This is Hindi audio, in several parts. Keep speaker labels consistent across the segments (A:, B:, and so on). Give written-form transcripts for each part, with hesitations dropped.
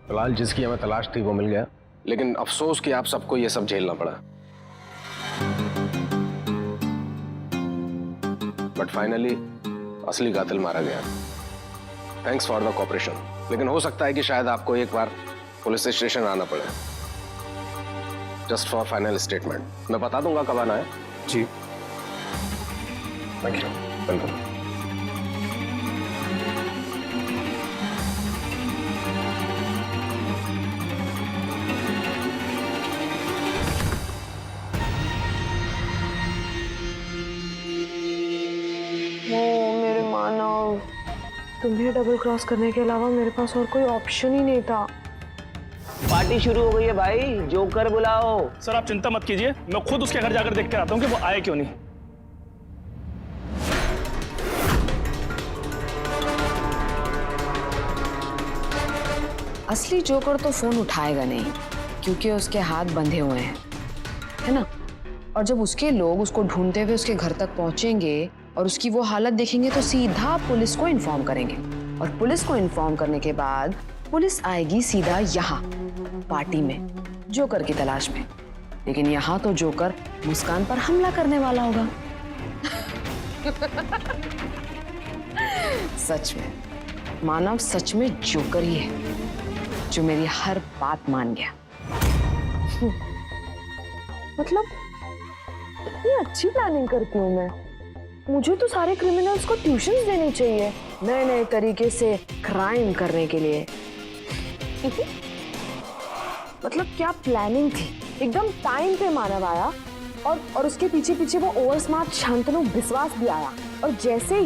A: फिलहाल जिसकी हमें तलाश थी वो मिल गया, लेकिन अफसोस कि आप सबको ये सब झेलना पड़ा। बट फाइनली असली कातिल मारा गया। Thanks for the cooperation. लेकिन हो सकता है कि शायद आपको एक बार पुलिस स्टेशन आना पड़े, जस्ट फॉर फाइनल स्टेटमेंट। मैं बता दूंगा कब आना है।
B: जी
A: थैंक यू। वेलकम।
C: मेरे मानव, तुम्हें डबल क्रॉस करने के अलावा मेरे पास और कोई ऑप्शन ही नहीं था।
D: पार्टी शुरू हो गई है भाई, जोकर बुलाओ।
E: सर आप चिंता मत कीजिए, मैं खुद उसके घर जाकर देख कर आता हूँ कि वो आए क्यों नहीं।
F: असली जोकर तो फोन उठाएगा नहीं, क्योंकि उसके हाथ बंधे हुए हैं, है ना? और जब उसके लोग उसको ढूंढते हुए उसके घर तक पहुंचेंगे और उसकी वो हालत देखेंगे तो सीधा पुलिस को इन्फॉर्म करेंगे, और पुलिस को इन्फॉर्म करने के बाद पुलिस आएगी सीधा यहाँ पार्टी में जोकर की तलाश में। लेकिन यहाँ तो जोकर मुस्कान पर हमला करने वाला होगा। सच में मानव सच में जोकर ही है, जो मेरी हर बात मान गया।
C: मतलब इतनी अच्छी प्लानिंग करती हूँ मैं। मुझे तो सारे क्रिमिनल्स को ट्यूशंस देनी चाहिए नए नए तरीके से क्राइम करने के लिए। मतलब क्या प्लानिंग थी। एकदम टाइम पे मानव आया और उसके पीछे पीछे वो ओवर स्मार्ट शांतनु विश्वास भी आया। और जैसे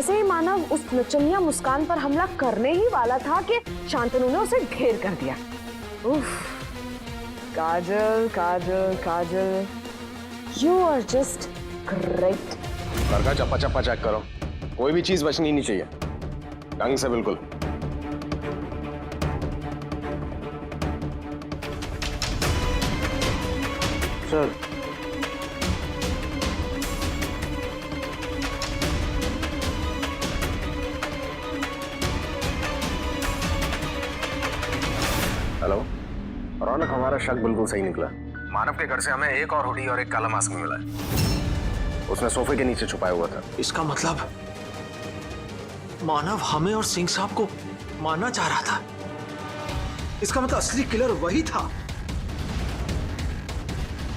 C: ही मानव उस नचनिया मुस्कान पर हमला करने ही वाला था कि शांतनु ने उसे ढेर कर दिया। उफ, Kajal Kajal Kajal, you are just great.
A: घर का चप्पा चप्पा चेक करो, कोई भी चीज बचनी नहीं चाहिए, ढंग से बिल्कुल।
B: सर,
A: हेलो रौनक, हमारा शक बिल्कुल सही निकला। मानव के घर से हमें एक और हुडी और एक काला मास्क मिला है। उसने सोफे के नीचे छुपाया हुआ था।
B: इसका मतलब मानव हमें और सिंह साहब को मारना चाह रहा था। इसका मतलब असली किलर वही था।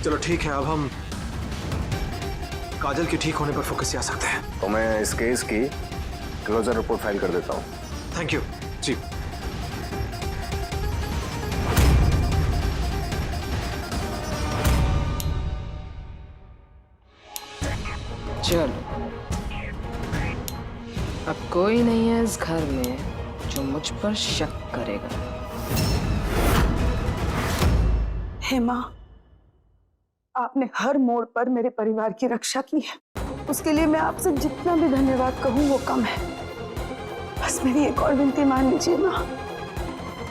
B: चलो ठीक है, अब हम काजल के ठीक होने पर फोकस से आ सकते हैं।
A: तो मैं इस केस की क्लोजर रिपोर्ट फाइल कर देता हूँ।
B: थैंक यू जी।
F: चलो, अब कोई नहीं है इस घर में जो मुझ पर शक करेगा।
G: हेमा, आपने हर मोड़ पर मेरे परिवार की रक्षा की है। उसके लिए मैं आपसे जितना भी धन्यवाद कहूँ वो कम है। बस मेरी एक और विनती मान लीजिए माँ,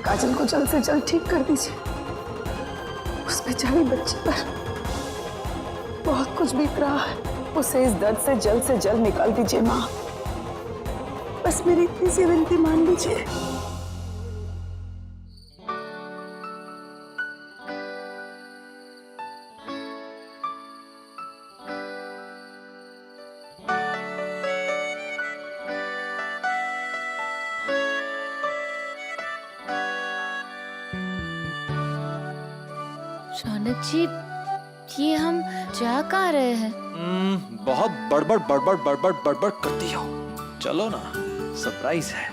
G: काजल को जल्द से जल्द ठीक कर दीजिए। उस बेचारी बच्ची पर बहुत कुछ बीत रहा है, उसे इस दर्द से जल्द निकाल दीजिए माँ। बस मेरी इतनी सी विनती मान लीजिए।
H: रौनक जी, ये हम जा कहाँ रहे हैं?
B: बहुत बड़बड़ करती हो। चलो ना, सरप्राइज है।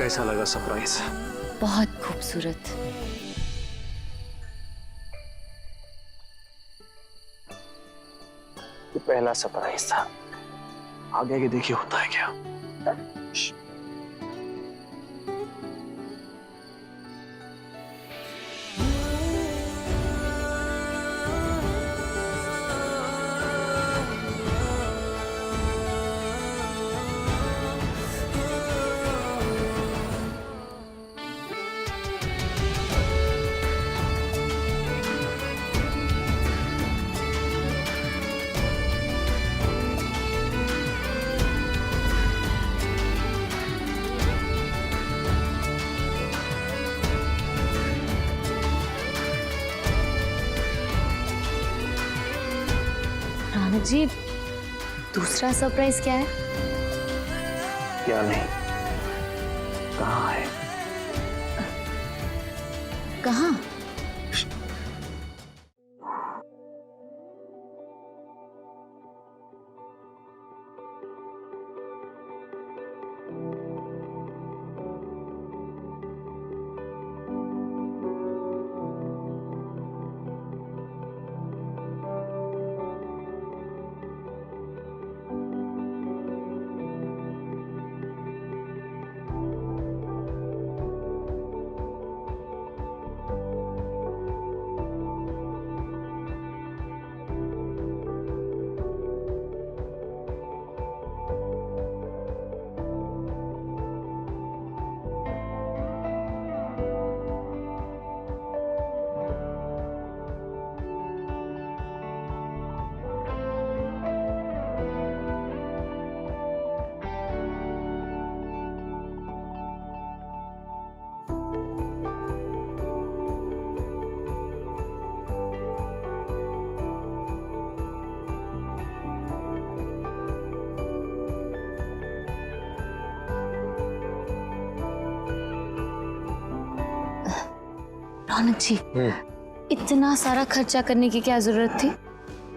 B: कैसा लगा सरप्राइज?
H: बहुत खूबसूरत।
B: ये पहला सरप्राइज था, आगे के देखिए होता है क्या।
H: रौनक जी, दूसरा सरप्राइज क्या है?
B: क्या नहीं, कहाँ है?
H: कहाँ? रौनक जी, इतना सारा खर्चा करने की क्या जरूरत थी?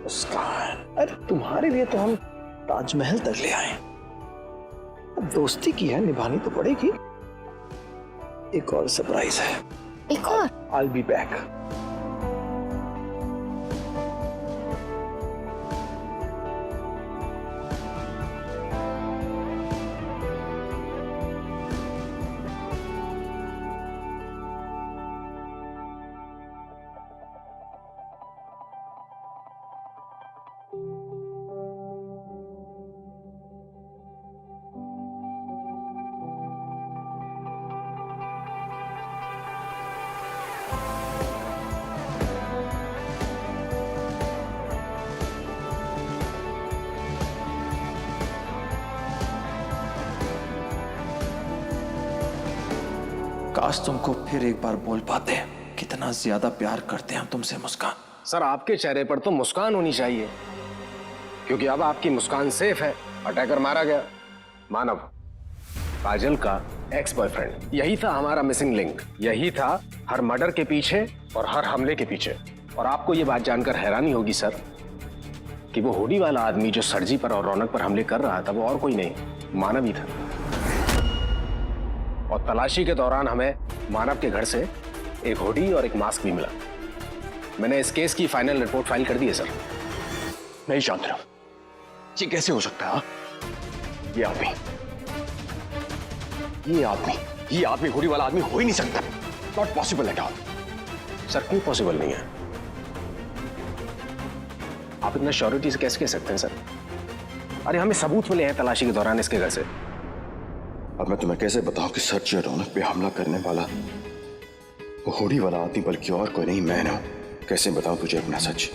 B: मुस्कान, अरे तुम्हारे लिए तो हम ताजमहल तक ले आए। अब दोस्ती की है, निभानी तो पड़ेगी। एक और सरप्राइज है।
H: एक और?
B: I'll be back. काश तुमको फिर एक बार बोल पाते कितना ज्यादा प्यार करते हैं हम तुमसे मुस्कान।
A: सर, आपके चेहरे पर तो मुस्कान होनी चाहिए, क्योंकि अब आपकी मुस्कान सेफ है। अटैकर मारा गया। मानव, काजल का एक्स बॉयफ्रेंड, यही था हमारा मिसिंग लिंक। यही था हर मर्डर के पीछे और हर हमले के पीछे। और आपको ये बात जानकर हैरानी होगी सर कि वो हुडी वाला आदमी जो सरजी पर और रौनक पर हमले कर रहा था, वो और कोई नहीं, मानव ही था। और तलाशी के दौरान हमें मानव के घर से एक हुडी और एक मास्क भी मिला। मैंने इस केस की फाइनल रिपोर्ट फाइल कर दी है सर।
I: नहीं शांतिराम, ये कैसे हो सकता है? ये आदमी हुडी वाला आदमी हो ही नहीं सकता। Not possible at all.
A: Sir, क्यों पॉसिबल नहीं है? आप इतना श्योरिटी से कैसे कह सकते हैं सर? अरे हमें सबूत मिले हैं तलाशी के दौरान इसके घर से।
I: अब मैं तुम्हें कैसे बताऊं कि सच रौनक पे हमला करने वाला वो हुडी वाला आदमी बल्कि और कोई नहीं, मैं हूं। कैसे बताऊं तुझे अपना सच?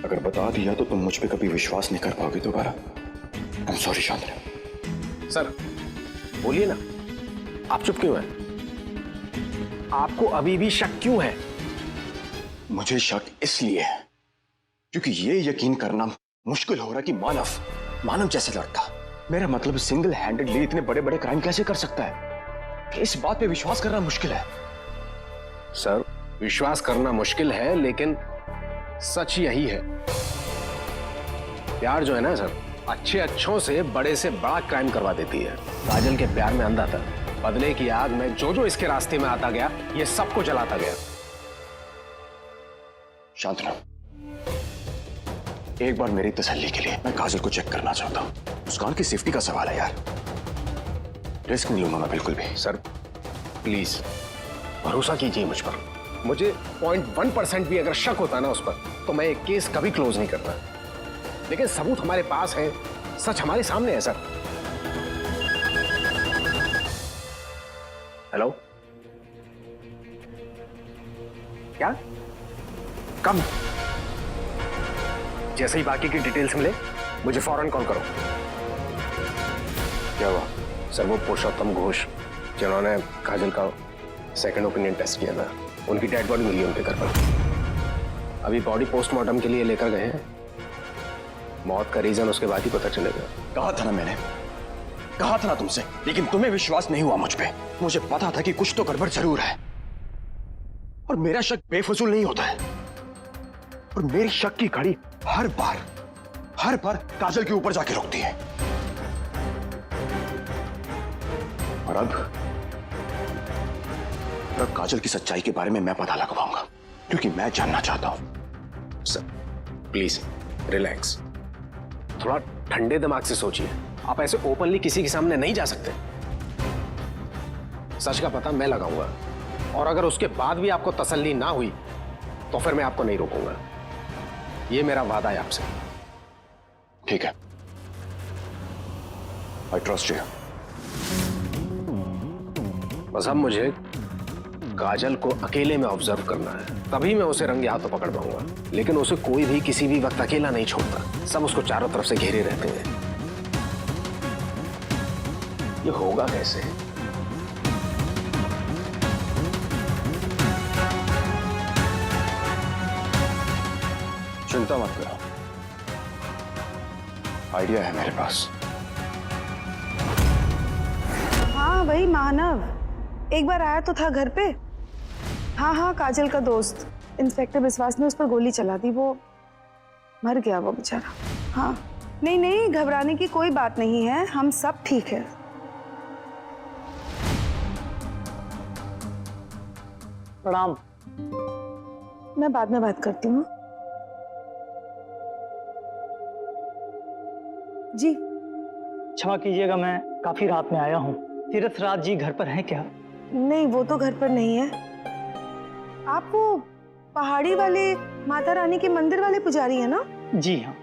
I: अगर बता दिया तो तुम मुझ पे कभी विश्वास नहीं कर पाओगे दोबारा। I am sorry Shantiram.
A: Sir बोलिए ना, आप चुप क्यों हैं? आपको अभी भी शक क्यों है?
I: मुझे शक इसलिए है क्योंकि ये यकीन करना मुश्किल हो रहा है कि मानव जैसे लड़का, मेरा मतलब सिंगल हैंडेडली इतने बड़े बड़े क्राइम कैसे कर सकता है। इस बात पे विश्वास करना मुश्किल है।
A: सर, विश्वास करना मुश्किल है, लेकिन सच यही है। प्यार जो है ना सर, अच्छे अच्छों से बड़े से बड़ा क्राइम करवा देती है। काजल के प्यार में अंधा था, बदले की आग में जो जो इसके रास्ते में आता गया, ये सबको जलाता गया।
I: शांतना, एक बार मेरी तसल्ली के लिए मैं काजल को चेक करना चाहता हूं। मुस्कान की सेफ्टी का सवाल है यार, रिस्क नहीं लूंगा मैं बिल्कुल भी।
A: सर प्लीज भरोसा कीजिए मुझ पर। मुझे 0.1% भी अगर शक होता ना उस पर, तो मैं एक केस कभी क्लोज नहीं करता। लेकिन सबूत हमारे पास है, सच हमारे सामने है सर। हेलो, क्या? कब? जैसे ही बाकी की डिटेल्स मिले मुझे फौरन कॉल करो।
I: क्या हुआ?
A: सर वो पुरुषोत्तम घोष जिन्होंने काजल का सेकंड ओपिनियन टेस्ट किया था, उनकी डेड बॉडी मिली उनके घर पर। अभी बॉडी पोस्टमार्टम के लिए लेकर गए हैं। मौत का रीजन उसके बाद ही पता चलेगा।
I: कहा था ना मैंने, कहा था ना तुमसे, लेकिन तुम्हें विश्वास नहीं हुआ मुझ पे। मुझे पता था कि कुछ तो गड़बड़ जरूर है, और मेरा शक बेफजूल नहीं होता है। और मेरी शक की घड़ी हर बार काजल के ऊपर जाके रुकती है। और अब काजल की सच्चाई के बारे में मैं पता लगवाऊंगा, क्योंकि मैं जानना चाहता हूं।
A: सर प्लीज रिलैक्स, थोड़ा ठंडे दिमाग से सोचिए। आप ऐसे ओपनली किसी के सामने नहीं जा सकते। सच का पता मैं लगाऊंगा, और अगर उसके बाद भी आपको तसल्ली ना हुई तो फिर मैं आपको नहीं रोकूंगा। ये मेरा वादा है आपसे।
I: ठीक है, आई ट्रस्ट यू।
A: बस अब मुझे काजल को अकेले में ऑब्जर्व करना है, तभी मैं उसे रंगे हाथों पकड़ पाऊंगा। लेकिन उसे कोई भी किसी भी वक्त अकेला नहीं छोड़ता, सब उसको चारों तरफ से घेरे रहते हैं। ये होगा कैसे?
I: चिंता मत करो, आइडिया है मेरे पास।
G: हाँ वही मानव, एक बार आया तो था घर पे। हाँ, काजल का दोस्त। इंस्पेक्टर विश्वास ने उस पर गोली चला दी, वो मर गया वो बेचारा। हाँ नहीं, घबराने की कोई बात नहीं है, हम सब ठीक है।
E: प्रणाम।
G: मैं बाद में बात करती हूँ जी।
E: क्षमा कीजिएगा, मैं काफी रात में आया हूँ। तीरथ राज जी घर पर हैं क्या?
G: नहीं, वो तो घर पर नहीं है। आप वो पहाड़ी वाले माता रानी के मंदिर वाले पुजारी है ना?
E: जी हाँ।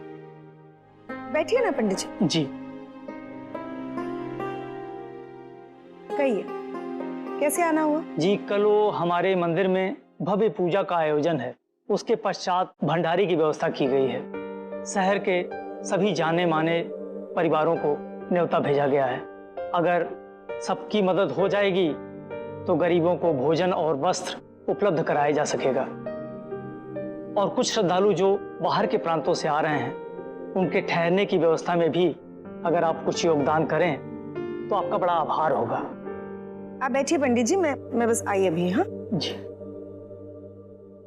G: बैठिए ना पंडित जी।
E: जी।
G: कहिए, कैसे आना हुआ?
E: जी, कल वो हमारे मंदिर में भव्य पूजा का आयोजन है, उसके पश्चात भंडारे की व्यवस्था की गई है। शहर के सभी जाने माने परिवारों को न्योता भेजा गया है। अगर सबकी मदद हो जाएगी तो गरीबों को भोजन और वस्त्र उपलब्ध कराया जा सकेगा। और कुछ श्रद्धालु जो बाहर के प्रांतों से आ रहे हैं, उनके ठहरने की व्यवस्था में भी अगर आप कुछ योगदान करें तो आपका बड़ा आभार होगा।
G: आप बैठिए पंडित जी, मैं बस आई अभी। हाँ
E: जी।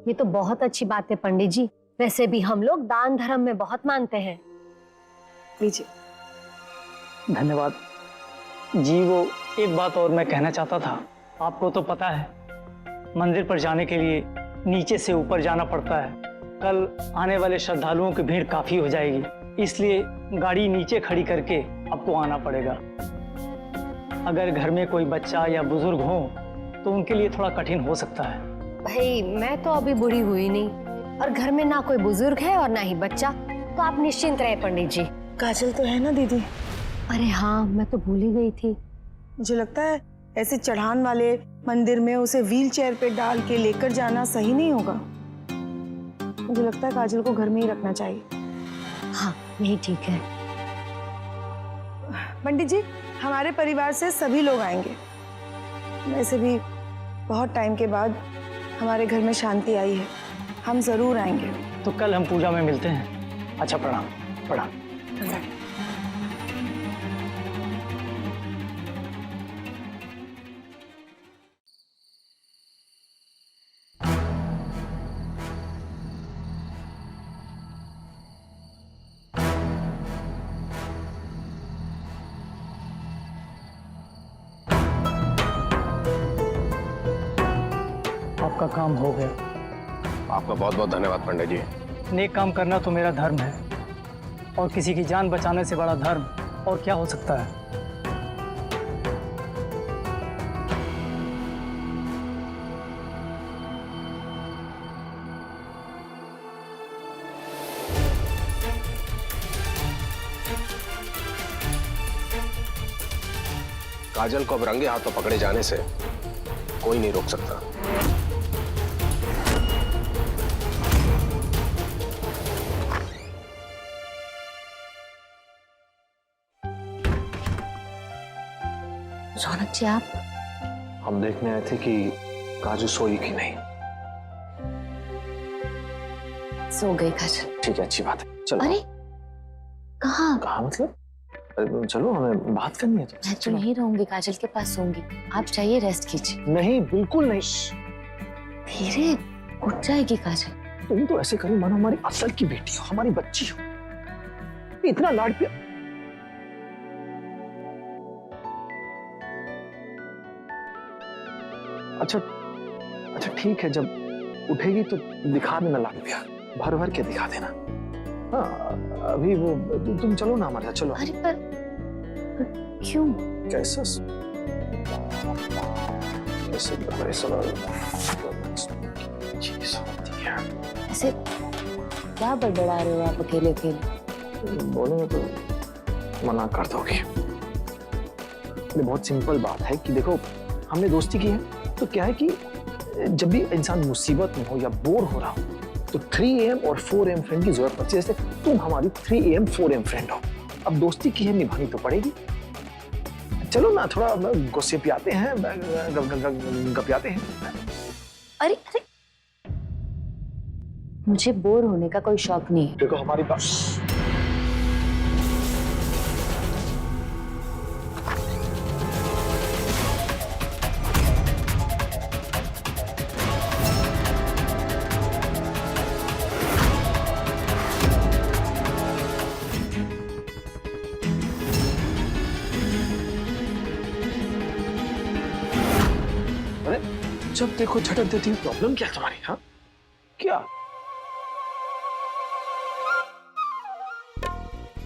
J: ये तो बहुत अच्छी बात है पंडित जी, वैसे भी हम लोग दान धर्म में बहुत मानते हैं।
G: लीजिए।
E: धन्यवाद जी। वो एक बात और मैं कहना चाहता था, आपको तो पता है मंदिर पर जाने के लिए नीचे से ऊपर जाना पड़ता है। कल आने वाले श्रद्धालुओं की भीड़ काफी हो जाएगी, इसलिए गाड़ी नीचे खड़ी करके आपको आना पड़ेगा। अगर घर में कोई बच्चा या बुजुर्ग हो तो उनके लिए थोड़ा कठिन हो सकता है।
J: भाई मैं तो अभी बूढ़ी हुई नहीं, और घर में ना कोई बुजुर्ग है और ना ही बच्चा, तो आप निश्चिंत रहे पंडित जी।
G: काजल तो है ना दीदी?
J: अरे हाँ, मैं तो भूल ही गई थी।
G: मुझे लगता है ऐसे चढ़ान वाले मंदिर में उसे व्हील चेयर पे डाल के लेकर जाना सही नहीं होगा। मुझे लगता है काजल को घर में ही रखना चाहिए।
J: हाँ यही ठीक है।
G: पंडित जी, हमारे परिवार से सभी लोग आएंगे। वैसे भी बहुत टाइम के बाद हमारे घर में शांति आई है, हम जरूर आएंगे।
E: तो कल हम पूजा में मिलते हैं। अच्छा, प्रणाम। प्रणाम। आपका काम हो गया।
A: आपका बहुत बहुत धन्यवाद पंडित जी।
E: नेक काम करना तो मेरा धर्म है, और किसी की जान बचाने से बड़ा धर्म और क्या हो सकता है।
A: काजल को अब रंगे हाथों पकड़े जाने से कोई नहीं रोक सकता।
H: रौनक जी, आप
B: हम देखने आए थे कि काजू सोई कि नहीं।
H: सो गई काजल।
B: ठीक है, अच्छी बात है। चलो।
H: अरे कहाँ?
B: कहाँ मतलब? अरे चलो, हमें बात करनी है
H: मैं तो नहीं रहूंगी, काजल के पास सोऊंगी। आप जाइए, रेस्ट कीजिए।
B: नहीं, बिल्कुल नहीं।
H: धीरे, उठ जाएगी काजल।
B: तुम तो ऐसे करो मानो हमारी असल की बेटी हो, हमारी बच्ची हो। इतना लाड प्यार। अच्छा ठीक है, जब उठेगी तो दिखा देना लाड प्यार, भर भर के दिखा देना। हाँ, अभी वो तुम चलो ना हमारे साथ, चलो।
H: अरे पर क्यों?
B: कैसे
H: ऐसे क्या बड़बड़ा रहे हो आप अकेले अकेले?
B: बोलेंगे तो मना कर दोगे। ये बहुत सिंपल बात है कि देखो, हमने दोस्ती की है तो क्या है कि जब भी इंसान मुसीबत में हो या बोर हो रहा हो तो 3 AM और 4 AM फ्रेंड की जरूरत पड़ती है। जैसे तुम हमारी 3 AM 4 AM फ्रेंड हो। अब दोस्ती की है, निभानी तो पड़ेगी। चलो ना, थोड़ा गॉसिपियाते हैं, गपियाते हैं।
H: अरे अरे, मुझे बोर होने का कोई शौक नहीं है।
B: देखो हमारी बात। जब देखो झटक देती है, प्रॉब्लम क्या है तुम्हारी? हाँ, क्या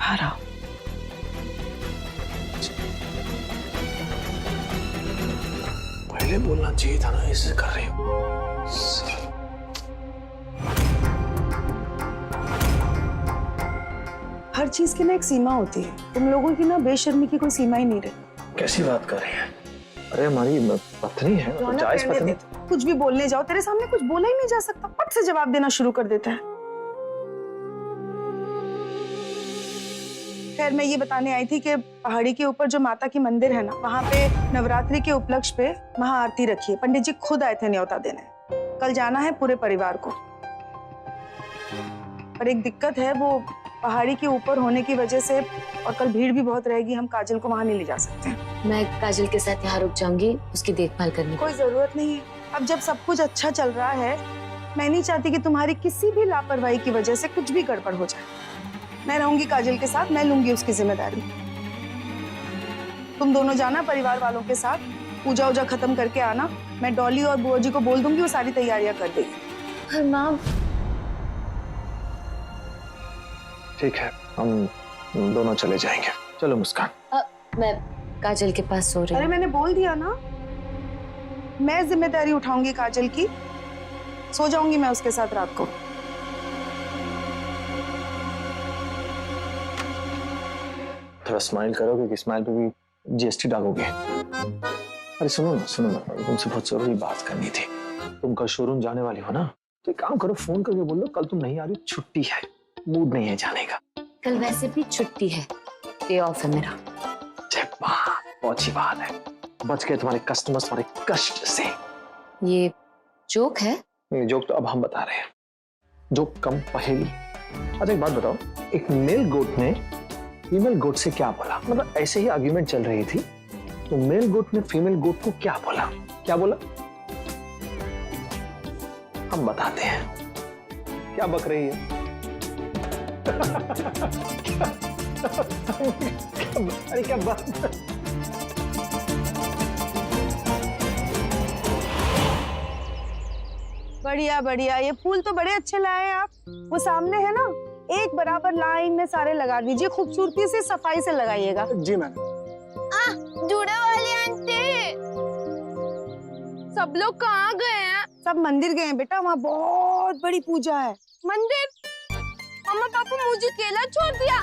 G: हारा?
B: पहले बोलना चाहिए था ना, ऐसे कर रही हो।
G: हर चीज की ना एक सीमा होती है। तुम लोगों की ना बेशर्मी की कोई सीमा ही नहीं रही।
B: कैसी बात कर रही है? अरे हमारी पत्नी है, जायज पत्नी।
G: कुछ भी बोलने जाओ, तेरे सामने कुछ बोला ही नहीं जा सकता, पट से जवाब देना शुरू कर देता है। खैर, मैं ये बताने आई थी कि पहाड़ी के ऊपर जो माता की मंदिर है ना, वहाँ पे नवरात्रि के उपलक्ष्य पे महाआरती रखी है। पंडित जी खुद आए थे न्योता देने। कल जाना है पूरे परिवार को, पर एक दिक्कत है, वो पहाड़ी के ऊपर होने की वजह से और कल भीड़ भी बहुत रहेगी, हम काजल को वहां नहीं ले जा सकते।
H: मैं काजल के साथ यहाँ रुक जाऊंगी, उसकी देखभाल करने की।
G: कोई जरूरत नहीं है। अब जब सब कुछ अच्छा चल रहा है, मैं नहीं चाहती कि तुम्हारी किसी भी लापरवाही की वजह से कुछ भी गड़बड़ हो जाए। मैं रहूंगी काजल के साथ, मैं लूंगी उसकी जिम्मेदारी। तुम दोनों जाना परिवार वालों के साथ, पूजा वूजा खत्म करके आना। मैं डॉली और बुआ जी को बोल दूंगी, वो सारी तैयारियां कर देगी।
H: पर माँ,
B: ठीक है, हम दोनों चले जाएंगे। चलो मुस्कान।
H: मैं काजल के पास सो रही
G: अरे
H: हूँ।
G: मैंने बोल दिया ना, मैं जिम्मेदारी उठाऊंगी काजल की। सो जाऊंगी मैं उसके साथ रात को।
B: थोड़ा स्माइल करो, क्योंकि स्माइल पे भी GST डालोगे। अरे सुनो ना, तुमसे बहुत जरूरी बात करनी थी। तुम कल शोरूम जाने वाली हो ना, तो एक काम करो, फोन करके बोल दो कल तुम नहीं आ रही, छुट्टी है, मूड नहीं है जाने का।
H: कल वैसे भी छुट्टी है, डे ऑफ है मेरा।
B: बहुत अच्छी बात है, बच गए तुम्हारे कस्टमर्स तुम्हारे कष्ट से।
H: ये जोक है?
B: ये जोक तो अब हम बता रहे हैं, जोक कम पहेली। अच्छा एक बात बताओ, एक मेल गोट ने फीमेल गोट से क्या बोला? मतलब ऐसे ही आर्ग्यूमेंट चल रही थी, तो मेल गोट ने फीमेल गोट को क्या बोला? क्या बोला? हम बताते हैं। क्या बक रही है? अरे क्या बात।
G: बढ़िया बढ़िया, ये फूल तो बड़े अच्छे लाए हैं आप। वो सामने है ना, एक बराबर लाइन में सारे लगा दीजिए, खूबसूरती से सफाई से लगाइएगा।
B: जी मैम।
H: जुड़े वाली आंटी, सब लोग कहाँ गए हैं?
G: सब मंदिर गए हैं बेटा, वहाँ बहुत बड़ी पूजा है।
H: मंदिर? मम्मा पापा मुझे अकेला छोड़ दिया।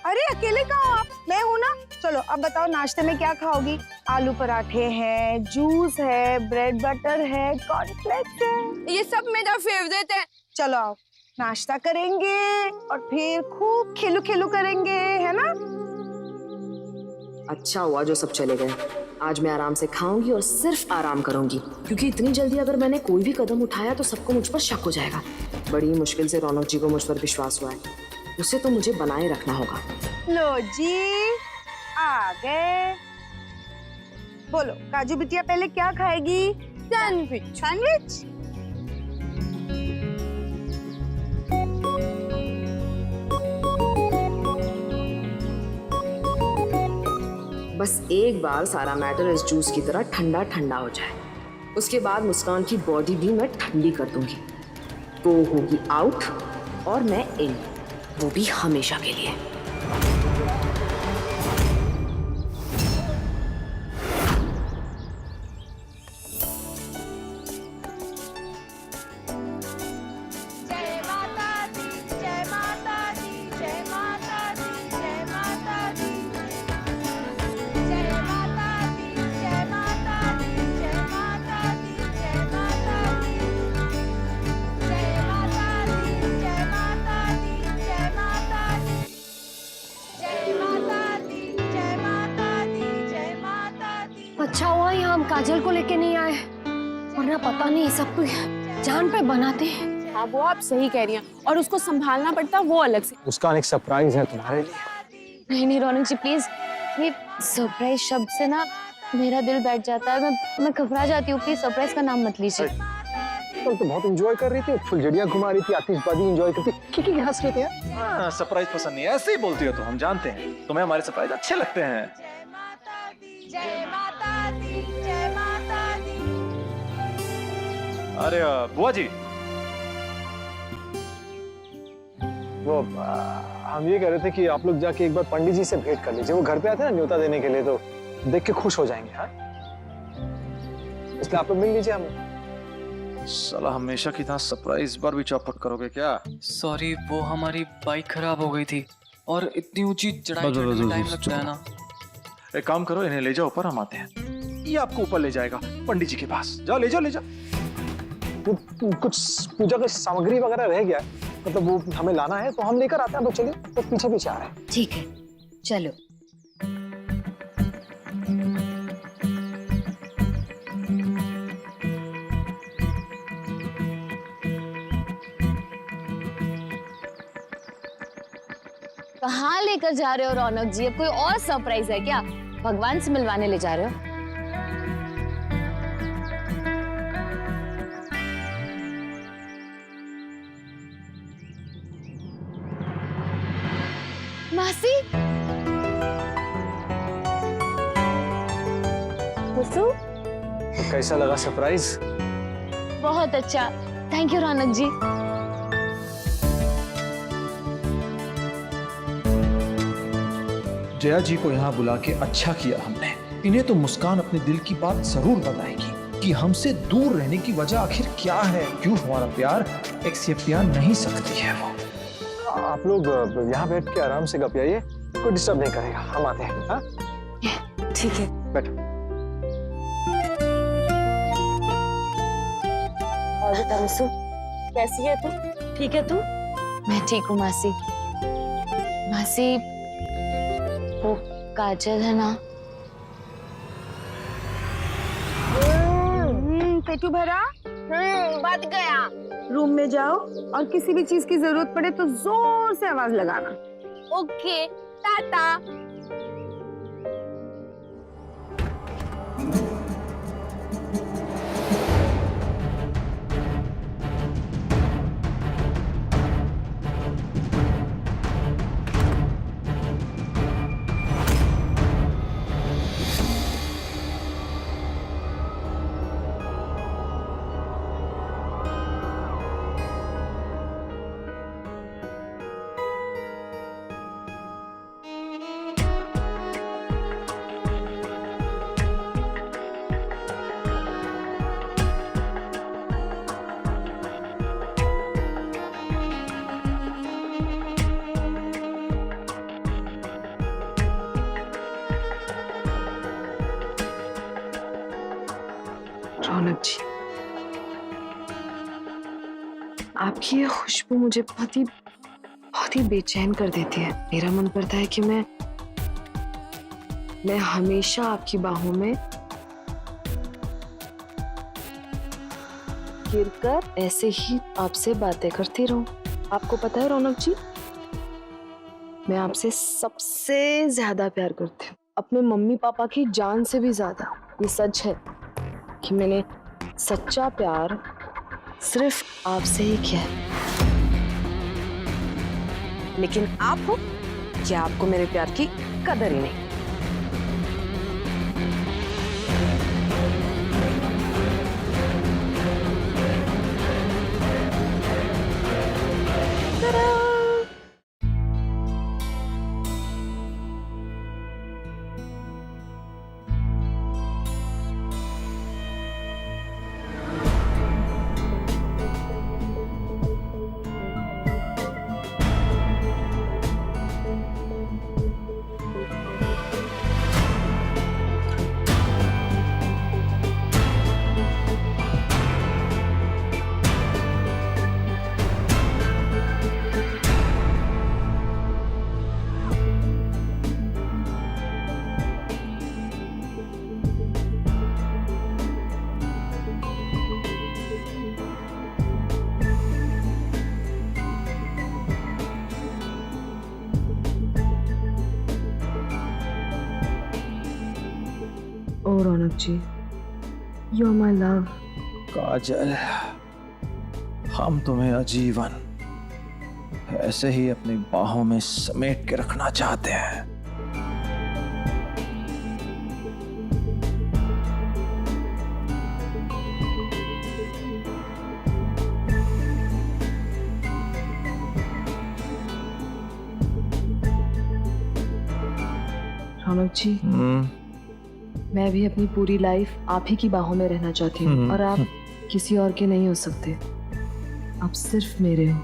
G: अरे अकेले कहाँ हो आप, मैं हूँ ना। चलो अब बताओ नाश्ते में क्या खाओगी? आलू पराठे हैं, जूस है, ब्रेड बटर है, कॉर्नफ्लेक्स है।
H: ये सब मेरा फेवरेट है।
G: चलो आओ, नाश्ता करेंगे और फिर खूब खेलू खेलू करेंगे, है ना?
F: अच्छा हुआ जो सब चले गए। आज मैं आराम से खाऊंगी और सिर्फ आराम करूंगी, क्योंकि इतनी जल्दी अगर मैंने कोई भी कदम उठाया तो सबको मुझ पर शक हो जाएगा। बड़ी मुश्किल से रौनक जी को मुझ पर विश्वास हुआ है, उसे तो मुझे बनाए रखना होगा।
G: लो जी आ गए। बोलो काजू बिटिया पहले क्या खाएगी? सैंडविच। सैंडविच?
F: बस एक बार सारा मैटर इस जूस की तरह ठंडा ठंडा हो जाए, उसके बाद मुस्कान की बॉडी भी मैं ठंडी कर दूंगी। वो होगी आउट और मैं इन, वो भी हमेशा के लिए।
J: अच्छा हुआ यहाँ हम काजल को लेके नहीं आए, वरना पता नहीं सब कुछ जान पे बनाते हैं।
C: हाँ वो आप सही कह रही हैं, और उसको संभालना पड़ता वो अलग से।
B: उसका एक सरप्राइज है तुम्हारे लिए।
H: नहीं नहीं रौनक जी प्लीज, ये सरप्राइज शब्द से ना मेरा दिल बैठ जाता है। मैं घबरा जाती हूँ। प्लीज सरप्राइज का नाम मत लीजिए।
B: कल तो बहुत एंजॉय कर रही थी, फुलझड़ियाँ घुमा रही थी, आतिशबाजी एंजॉय करती, की हंस रही थी यार।
K: हाँ, सरप्राइज पसंद नहीं है, ऐसे ही बोलती हो तो हम जानते हैं, तुम्हें हमारे सरप्राइज अच्छे लगते हैं। अरे बुआ जी,
B: वो हम ये कह रहे थे कि आप लोग जाके एक बार पंडित जी से भेंट कर लीजिए। वो घर पे आते हैं ना न्योता देने के लिए, तो देख के खुश हो जाएंगे। हाँ, इसलिए आप लोग मिल लीजिए। हम
K: साला हमेशा की तरह सरप्राइज इस बार भी चौपट करोगे क्या?
L: सॉरी, वो हमारी बाइक खराब हो गई थी और इतनी ऊंची चढ़ाई चढ़ने में टाइम लगता है ना।
K: एक काम करो, इन्हें ले जाओ, ऊपर हम आते हैं। ये आपको ऊपर ले जाएगा पंडित जी के पास। जाओ ले जाओ ले जाओ।
B: कुछ पूजा की सामग्री वगैरह रह गया है, मतलब वो हमें लाना है, तो हम लेकर आते हैं। तो चलिए, तो पीछे पीछे आ रहे हैं।
J: ठीक है चलो।
H: कहाँ लेकर जा रहे हो रौनक जी? अब कोई और सरप्राइज है क्या? भगवान से मिलवाने ले जा रहे हो? मासी,
C: कुसु
B: तो कैसा लगा सरप्राइज?
H: बहुत अच्छा। थैंक यू रौनक जी।
K: जया जी को यहाँ बुला के अच्छा किया हमने। इन्हें तो मुस्कान अपने दिल की बात जरूर बताएगी कि हमसे दूर रहने की वजह आखिर क्या है, क्यों हमारा प्यार एक्सेप्ट नहीं सकती है वो।
B: आप लोग यहाँ बैठ के आराम से गपियाइए, कोई डिस्टर्ब नहीं करेगा। हम आते हैं। हाँ
H: ठीक है,
B: बैठो।
C: और बता मुसु, कैसी है तू? ठीक है तू?
H: मैं ठीक हूँ मासी। मासी, वो काजल है ना?
G: पेटू भरा?
C: बच गया।
G: रूम में जाओ और किसी भी चीज की जरूरत पड़े तो जोर से आवाज लगाना।
C: ओके, टाटा।
F: रौनक जी, आपकी ये खुशबू मुझे बहुत ही बेचैन कर देती है। मेरा मन करता है कि मैं हमेशा आपकी बाहों में गिरकर ऐसे ही आपसे बातें करती रहूं। आपको पता है रौनक जी, मैं आपसे सबसे ज्यादा प्यार करती हूँ, अपने मम्मी पापा की जान से भी ज्यादा। ये सच है कि मैंने सच्चा प्यार सिर्फ आपसे ही किया है। लेकिन आप हो कि आपको मेरे प्यार की कदर ही नहीं। ओ रौनक जी, यू आर माई लव।
K: काजल, हम तुम्हें आजीवन ऐसे ही अपनी बाहों में समेट के रखना चाहते हैं।
F: रौनक जी, मैं भी अपनी पूरी लाइफ आप ही की बाहों में रहना चाहती हूँ, और आप किसी और के नहीं हो सकते। आप सिर्फ मेरे हो,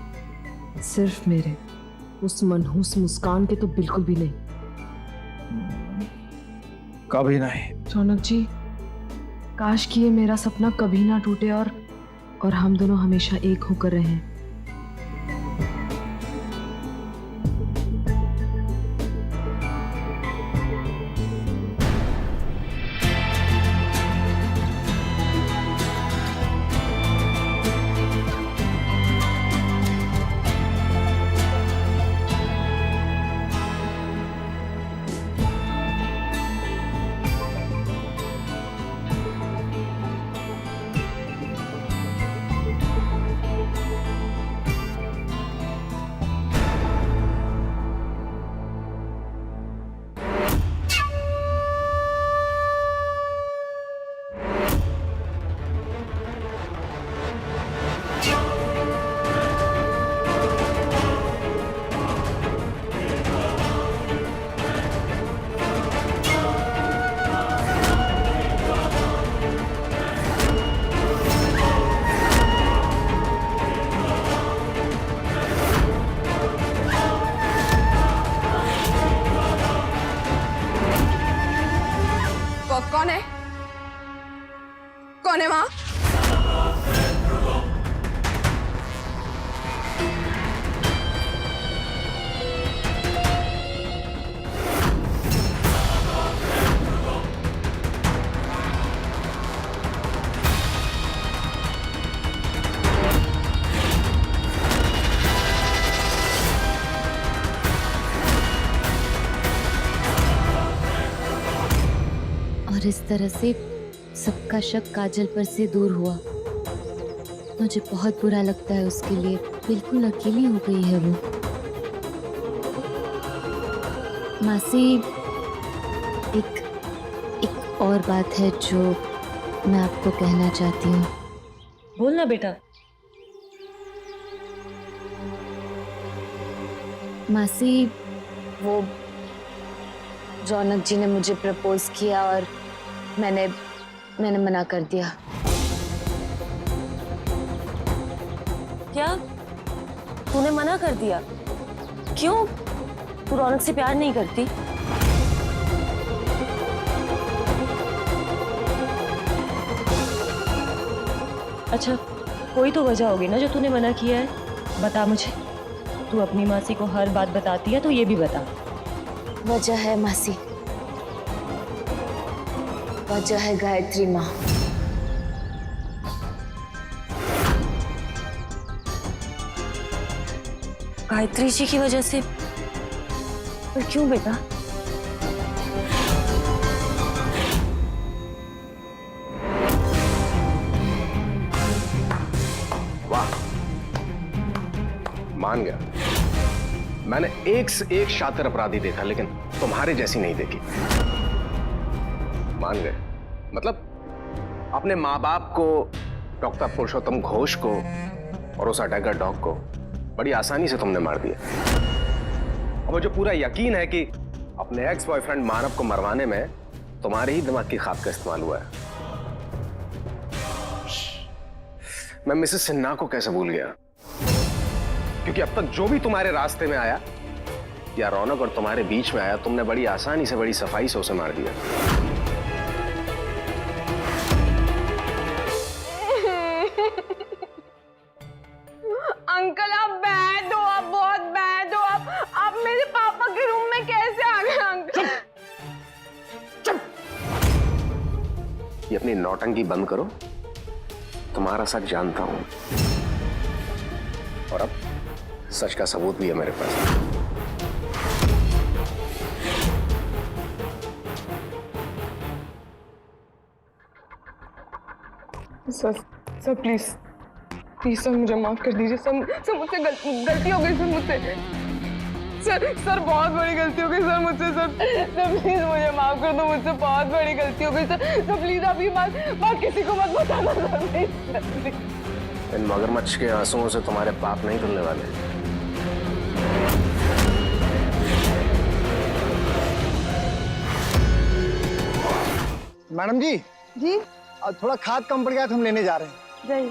F: सिर्फ मेरे। उस मनहूस मुस्कान के तो बिल्कुल भी नहीं।
K: कभी नहीं।
F: रौनक जी, काश कि ये मेरा सपना कभी ना टूटे और हम दोनों हमेशा एक होकर रहें।
G: कौन है? कौन है वहां?
H: और इस तरह से सबका शक काजल पर से दूर हुआ। मुझे बहुत बुरा लगता है उसके लिए। बिल्कुल अकेली हो गई है वो। मासी, एक और बात है जो मैं आपको कहना चाहती हूँ।
M: बोलना बेटा।
H: मासी, वो रौनक जी ने मुझे प्रपोज किया और मैंने मना कर दिया।
M: क्या? तूने मना कर दिया? क्यों? तू रौनक से प्यार नहीं करती? अच्छा, कोई तो वजह होगी ना जो तूने मना किया है। बता मुझे, तू अपनी मासी को हर बात बताती है तो ये भी बता।
F: वजह है मासी, वजह है गायत्री माँ।
M: गायत्री जी की वजह से? पर क्यों बेटा?
A: वाह, मान गया। मैंने एक से एक शातिर अपराधी देखा, लेकिन तुम्हारे जैसी नहीं देखी। मान गए मतलब अपने माँ बाप को, डॉक्टर पुरुषोत्तम घोष को और उस अटैकर डॉग को बड़ी आसानी से तुमने मार दिया। और मुझे पूरा यकीन है कि अपने एक्स बॉयफ्रेंड मानव को मरवाने में तुम्हारे ही दिमाग की खाद का इस्तेमाल हुआ है। मैं मिसेस सिन्हा को कैसे भूल गया, क्योंकि अब तक जो भी तुम्हारे रास्ते में आया या रौनक और तुम्हारे बीच में आया, तुमने बड़ी आसानी से, बड़ी सफाई से उसे मार दिया।
C: अंकल आप बैड हो, आप बहुत बैड हो। आप मेरे पापा के रूम में कैसे आ गए अंकल?
A: ये अपनी नौटंकी बंद करो, तुम्हारा सच जानता हूं और अब सच का सबूत भी है मेरे पास।
C: सर प्लीज सर मुझे माफ कर दीजिए सर मुझसे गलती हो गई सर मुझसे। सर बहुत बड़ी गलती हो गई सर मुझसे। सर प्लीज मुझे माफ कर दो, मुझसे बहुत बड़ी गलती हो गई सर प्लीज आप ये बात किसी को मत बताना सर प्लीज।
A: इन मगरमच्छ के आंसुओं से तुम्हारे पाप नहीं धुलने वाले।
B: मैडम जी
G: जी
B: थोड़ा खाद कम पड़ गया तो हम लेने जा रहे हैं।
G: जाइए।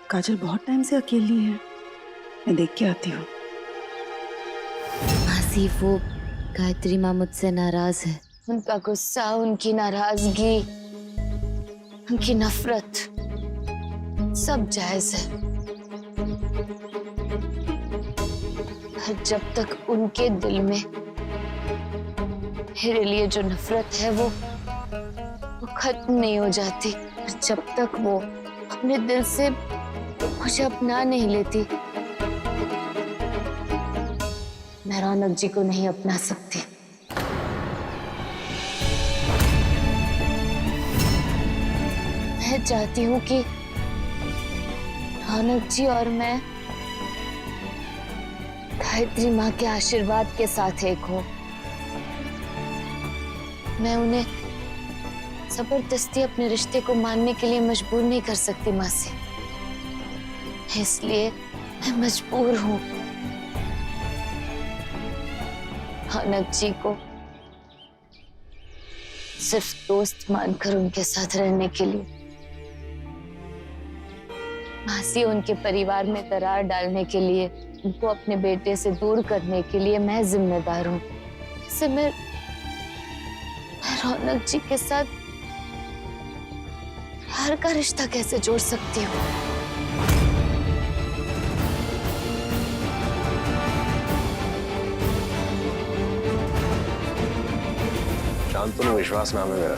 G: काजल बहुत टाइम से अकेली है, मैं देख के आती हूँ।
H: मासी वो गायत्री माँ मुझसे नाराज है।
F: उनका गुस्सा, उनकी नाराजगी, उनकी नफरत सब जायज है। पर जब तक उनके दिल में मेरे लिए जो नफरत है वो खत्म नहीं हो जाती, जब तक वो अपने दिल से मुझे अपना नहीं लेती, मैं रौनक जी को नहीं अपना सकती। मैं चाहती हूँ कि रौनक जी और मैं गायत्री माँ के आशीर्वाद के साथ एक हो। मैं उन्हें जबरदस्ती अपने रिश्ते को मानने के लिए मजबूर नहीं कर सकती मासी, इसलिए मैं मजबूर हूँ रौनक जी को सिर्फ दोस्त मानकर उनके साथ रहने के लिए। मासी, उनके परिवार में दरार डालने के लिए, उनको अपने बेटे से दूर करने के लिए मैं जिम्मेदार हूँ। इससे मैं रौनक जी के साथ प्यार का रिश्ता कैसे जोड़ सकती हूँ?
A: शांतनु विश्वास नाम है मेरा।